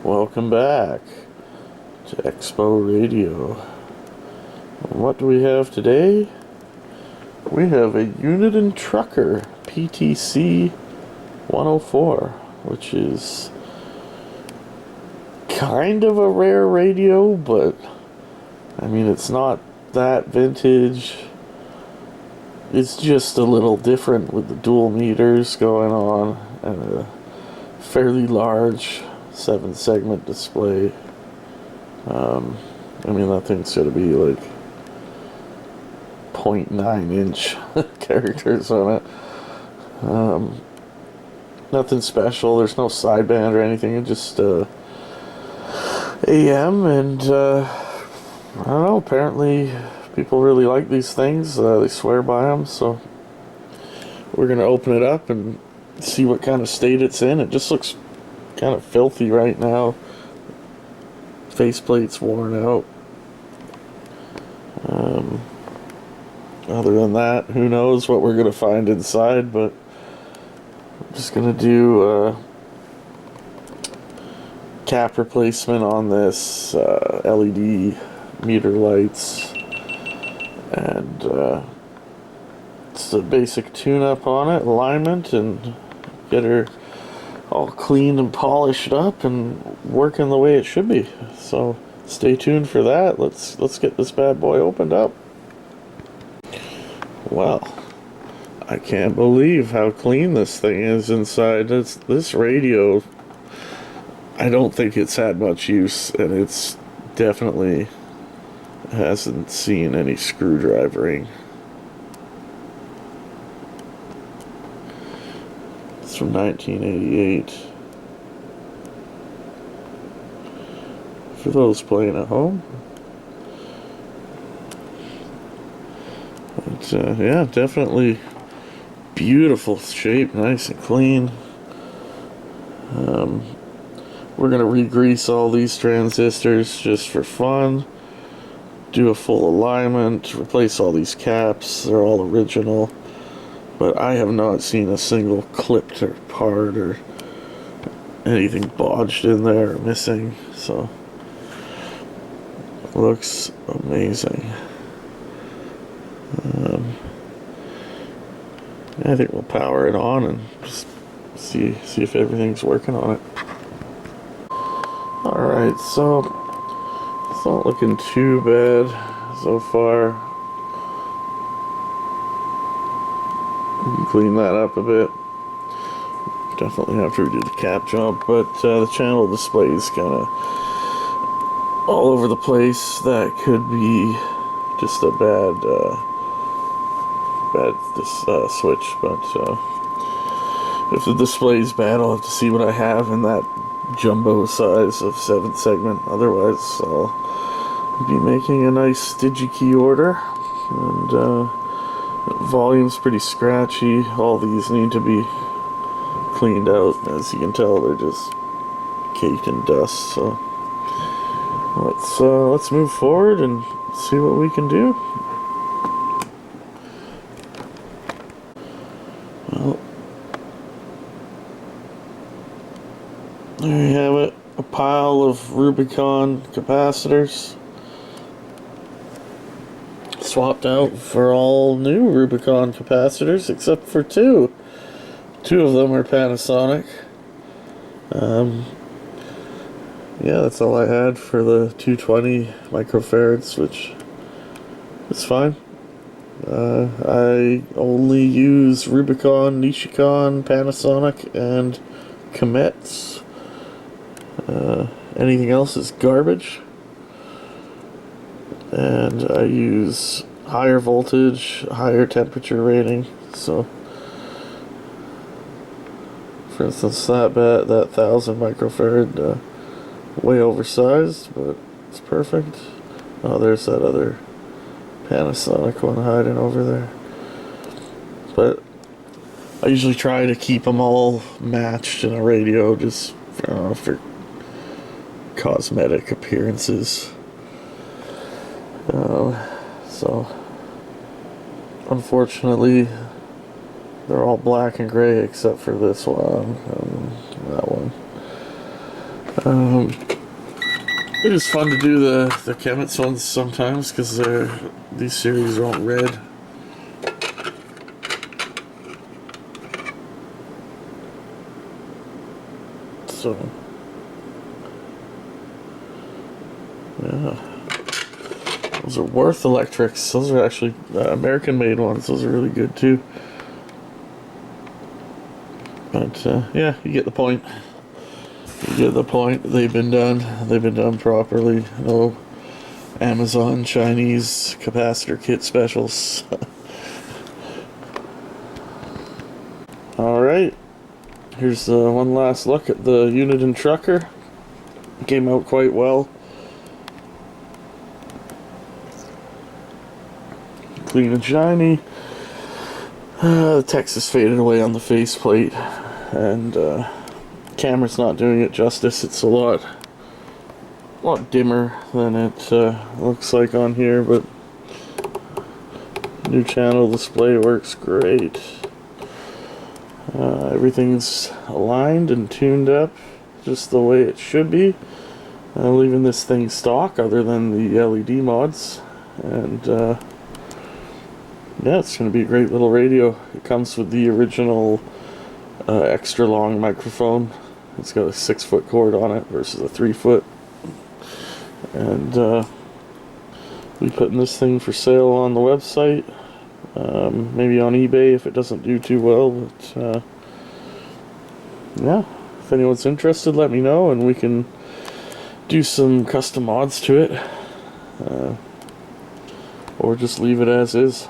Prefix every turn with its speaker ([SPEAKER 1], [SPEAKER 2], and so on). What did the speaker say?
[SPEAKER 1] Welcome back to Expo Radio. What do we have today? We have a Uniden Trucker PTC-104, which is kind of a rare radio, but I mean, it's not that vintage. It's just a little different with the dual meters going on and a fairly large 7-segment display. I mean, that thing's gonna be like 0.9 inch characters on it. Nothing special. There's no sideband or anything. It's just AM, and I don't know. Apparently, people really like these things. They swear by them. So we're gonna open it up and see what kind of state it's in. It just looks kind of filthy right now. Faceplate's worn out. Other than that, who knows what we're gonna find inside, but I'm just gonna do cap replacement on this, LED meter lights, and it's a basic tune-up on it, alignment, and get her all cleaned and polished up and working the way it should be. So stay tuned for that. Let's get this bad boy opened up. Well, I can't believe how clean this thing is inside. This radio, I don't think it's had much use, and it's definitely hasn't seen any screwdrivering. It's from 1988. For those playing at home. But, yeah, definitely beautiful shape, nice and clean. We're going to re-grease all these transistors just for fun. Do a full alignment, replace all these caps. They're all original. But I have not seen a single clipped or part or anything bodged in there or missing. So, it looks amazing. I think we'll power it on and just see if everything's working on it. Alright, so it's not looking too bad so far. We can clean that up a bit. Definitely have to redo the cap job, but the channel display is kind of all over the place. That could be just a bad switch, but if the display's bad, I'll have to see what I have in that jumbo size of 7-segment. Otherwise, I'll be making a nice digi-key order. And volume's pretty scratchy. All these need to be cleaned out. As you can tell, they're just caked in dust. So let's move forward and see what we can do. Well, there you have it, a pile of Rubicon capacitors swapped out for all new Rubicon capacitors except for two. Two of them are Panasonic. Yeah, that's all I had for the 220 microfarads, which is fine. I only use Rubicon, Nishikon, Panasonic, and Comets. Anything else is garbage. And I use higher voltage, higher temperature rating. So, for instance, that 1000 microfarad, way oversized, but it's perfect. Oh, there's that other Panasonic one hiding over there. But I usually try to keep them all matched in a radio, just for cosmetic appearances. So unfortunately, they're all black and gray except for this one and that one. It is fun to do the Chemex ones sometimes because these series are all red. So yeah, those are Worth Electrics. Those are actually American-made ones. Those are really good too. But yeah, you get the point. You get the point. They've been done. They've been done properly. No Amazon Chinese capacitor kit specials. All right. Here's one last look at the Uniden Trucker. Came out quite well. Clean and shiny. The text is faded away on the faceplate, and camera's not doing it justice. It's a lot dimmer than it looks like on here, but new channel display works great. Everything's aligned and tuned up just the way it should be. Leaving this thing stock other than the LED mods, and yeah, it's going to be a great little radio. It comes with the original extra long microphone. It's got a 6-foot cord on it versus a 3-foot. And we'll be putting this thing for sale on the website. Maybe on eBay if it doesn't do too well. But yeah, if anyone's interested, let me know and we can do some custom mods to it. Or just leave it as is.